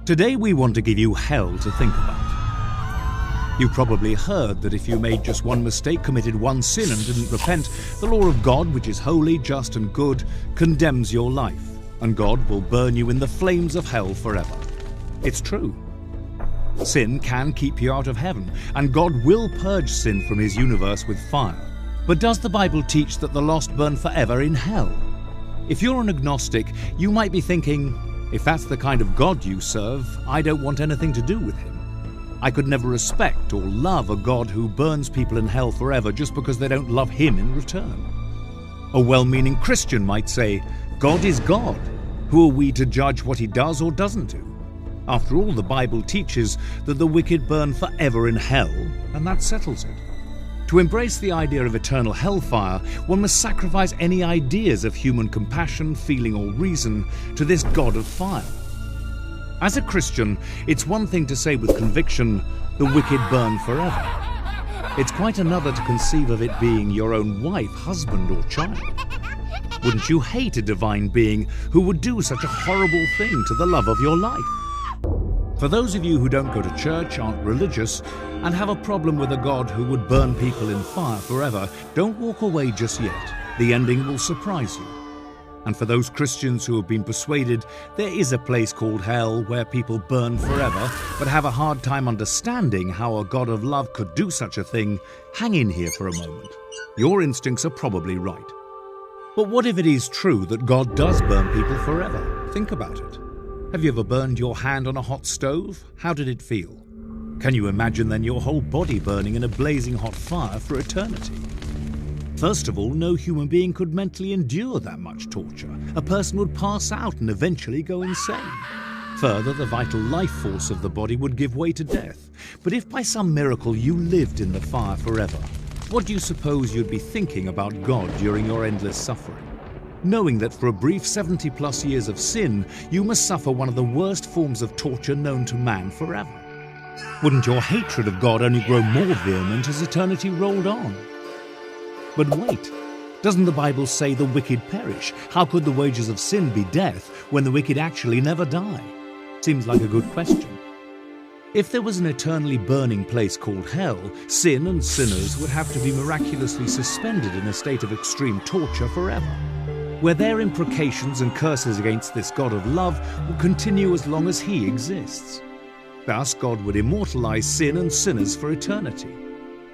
Today we want to give you hell to think about. You've probably heard that if you made just one mistake, committed one sin and didn't repent, the law of God, which is holy, just and good, condemns your life, and God will burn you in the flames of hell forever. It's true. Sin can keep you out of heaven, and God will purge sin from his universe with fire. But does the Bible teach that the lost burn forever in hell? If you're an agnostic, you might be thinking, if that's the kind of God you serve, I don't want anything to do with him. I could never respect or love a God who burns people in hell forever just because they don't love him in return. A well-meaning Christian might say, God is God. Who are we to judge what he does or doesn't do? After all, the Bible teaches that the wicked burn forever in hell, and that settles it. To embrace the idea of eternal hellfire, one must sacrifice any ideas of human compassion, feeling, or reason to this God of fire. As a Christian, it's one thing to say with conviction, the wicked burn forever. It's quite another to conceive of it being your own wife, husband, or child. Wouldn't you hate a divine being who would do such a horrible thing to the love of your life? For those of you who don't go to church, aren't religious, and have a problem with a God who would burn people in fire forever, don't walk away just yet. The ending will surprise you. And for those Christians who have been persuaded there is a place called hell where people burn forever, but have a hard time understanding how a God of love could do such a thing, hang in here for a moment. Your instincts are probably right. But what if it is true that God does burn people forever? Think about it. Have you ever burned your hand on a hot stove? How did it feel? Can you imagine then your whole body burning in a blazing hot fire for eternity? First of all, no human being could mentally endure that much torture. A person would pass out and eventually go insane. Further, the vital life force of the body would give way to death. But if by some miracle you lived in the fire forever, what do you suppose you'd be thinking about God during your endless suffering? Knowing that for a brief 70+ years of sin, you must suffer one of the worst forms of torture known to man forever. Wouldn't your hatred of God only grow more vehement as eternity rolled on? But wait, doesn't the Bible say the wicked perish? How could the wages of sin be death when the wicked actually never die? Seems like a good question. If there was an eternally burning place called hell, sin and sinners would have to be miraculously suspended in a state of extreme torture forever, where their imprecations and curses against this God of love will continue as long as he exists. Thus, God would immortalize sin and sinners for eternity.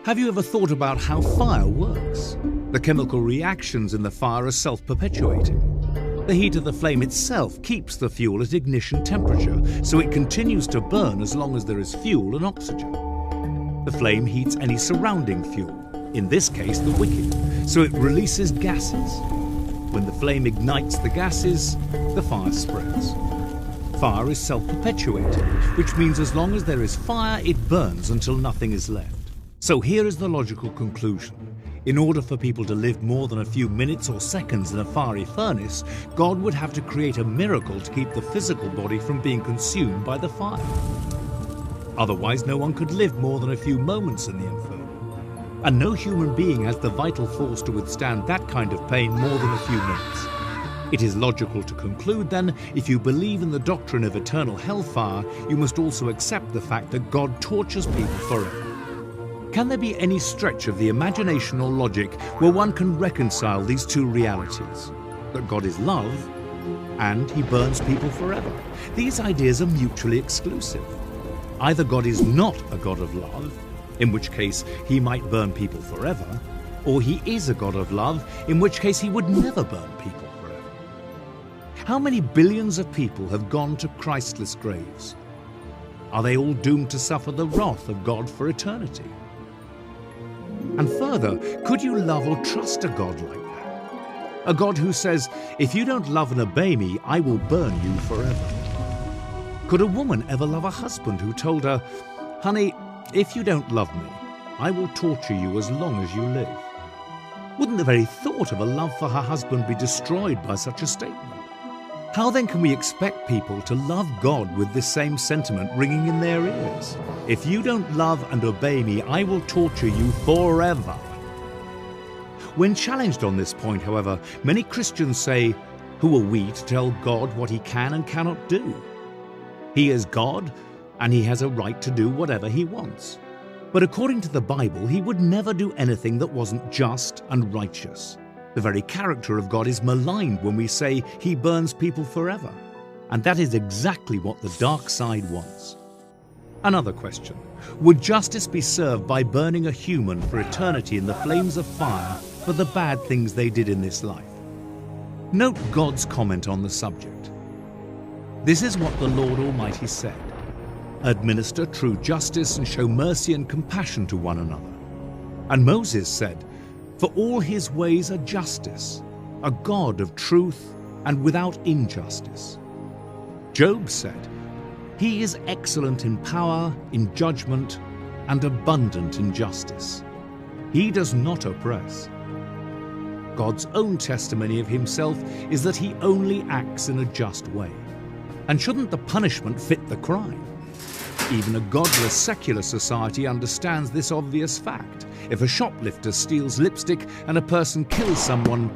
Have you ever thought about how fire works? The chemical reactions in the fire are self-perpetuating. The heat of the flame itself keeps the fuel at ignition temperature, so it continues to burn as long as there is fuel and oxygen. The flame heats any surrounding fuel, in this case the wicked, so it releases gases. When the flame ignites the gases, the fire spreads. Fire is self-perpetuating, which means as long as there is fire, it burns until nothing is left. So here is the logical conclusion. In order for people to live more than a few minutes or seconds in a fiery furnace, God would have to create a miracle to keep the physical body from being consumed by the fire. Otherwise, no one could live more than a few moments in the inferno. And no human being has the vital force to withstand that kind of pain more than a few minutes. It is logical to conclude then, if you believe in the doctrine of eternal hellfire, you must also accept the fact that God tortures people forever. Can there be any stretch of the imagination or logic where one can reconcile these two realities? That God is love, and he burns people forever. These ideas are mutually exclusive. Either God is not a God of love, in which case he might burn people forever, or he is a God of love, in which case he would never burn people forever. How many billions of people have gone to Christless graves? Are they all doomed to suffer the wrath of God for eternity? And further, could you love or trust a God like that? A God who says, if you don't love and obey me, I will burn you forever. Could a woman ever love a husband who told her, honey, if you don't love me, I will torture you as long as you live? Wouldn't the very thought of a love for her husband be destroyed by such a statement? How then can we expect people to love God with this same sentiment ringing in their ears? If you don't love and obey me, I will torture you forever. When challenged on this point, however, many Christians say, who are we to tell God what he can and cannot do? He is God, and he has a right to do whatever he wants. But according to the Bible, he would never do anything that wasn't just and righteous. The very character of God is maligned when we say he burns people forever. And that is exactly what the dark side wants. Another question: would justice be served by burning a human for eternity in the flames of fire for the bad things they did in this life? Note God's comment on the subject. This is what the Lord Almighty said: administer true justice and show mercy and compassion to one another. And Moses said, for all his ways are justice, a God of truth and without injustice. Job said, he is excellent in power, in judgment, and abundant in justice. He does not oppress. God's own testimony of himself is that he only acts in a just way. And shouldn't the punishment fit the crime? Even a godless secular society understands this obvious fact. If a shoplifter steals lipstick and a person kills someone,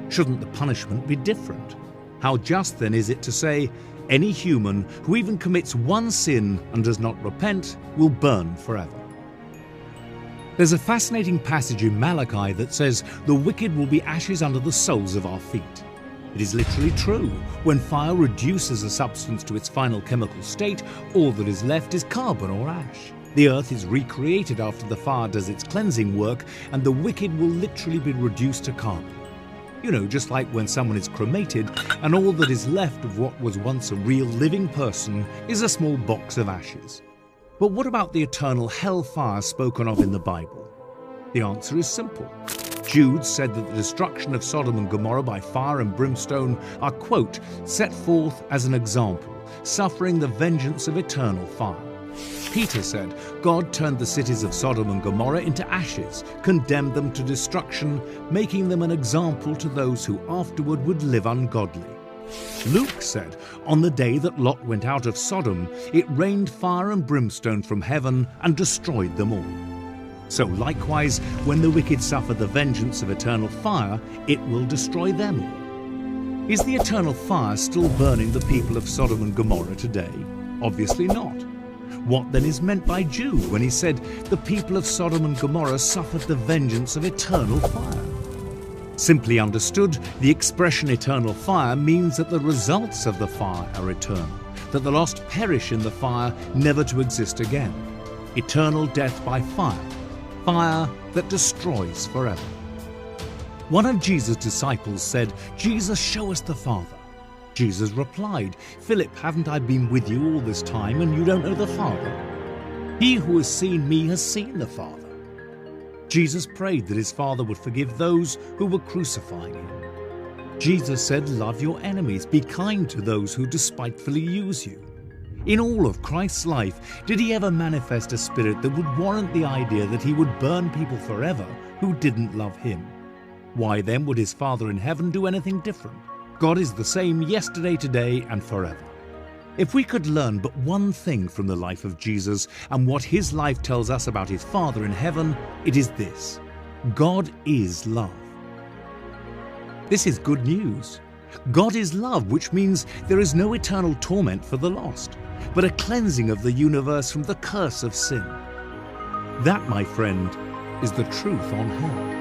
shouldn't the punishment be different? How just then is it to say, any human who even commits one sin and does not repent will burn forever? There's a fascinating passage in Malachi that says, the wicked will be ashes under the soles of our feet. It is literally true. When fire reduces a substance to its final chemical state, all that is left is carbon or ash. The earth is recreated after the fire does its cleansing work, and the wicked will literally be reduced to carbon. You know, just like when someone is cremated and all that is left of what was once a real living person is a small box of ashes. But what about the eternal hellfire spoken of in the Bible? The answer is simple. Jude said that the destruction of Sodom and Gomorrah by fire and brimstone are, quote, set forth as an example, suffering the vengeance of eternal fire. Peter said, God turned the cities of Sodom and Gomorrah into ashes, condemned them to destruction, making them an example to those who afterward would live ungodly. Luke said, on the day that Lot went out of Sodom, it rained fire and brimstone from heaven and destroyed them all. So likewise, when the wicked suffer the vengeance of eternal fire, it will destroy them all. Is the eternal fire still burning the people of Sodom and Gomorrah today? Obviously not. What then is meant by Jude when he said, the people of Sodom and Gomorrah suffered the vengeance of eternal fire? Simply understood, the expression eternal fire means that the results of the fire are eternal, that the lost perish in the fire, never to exist again. Eternal death by fire, fire that destroys forever. One of Jesus' disciples said, Jesus, show us the Father. Jesus replied, Philip, haven't I been with you all this time and you don't know the Father? He who has seen me has seen the Father. Jesus prayed that his Father would forgive those who were crucifying him. Jesus said, love your enemies, be kind to those who despitefully use you. In all of Christ's life, did he ever manifest a spirit that would warrant the idea that he would burn people forever who didn't love him? Why then would his Father in heaven do anything different? God is the same yesterday, today, and forever. If we could learn but one thing from the life of Jesus and what his life tells us about his Father in heaven, it is this: God is love. This is good news. God is love, which means there is no eternal torment for the lost, but a cleansing of the universe from the curse of sin. That, my friend, is the truth on hell.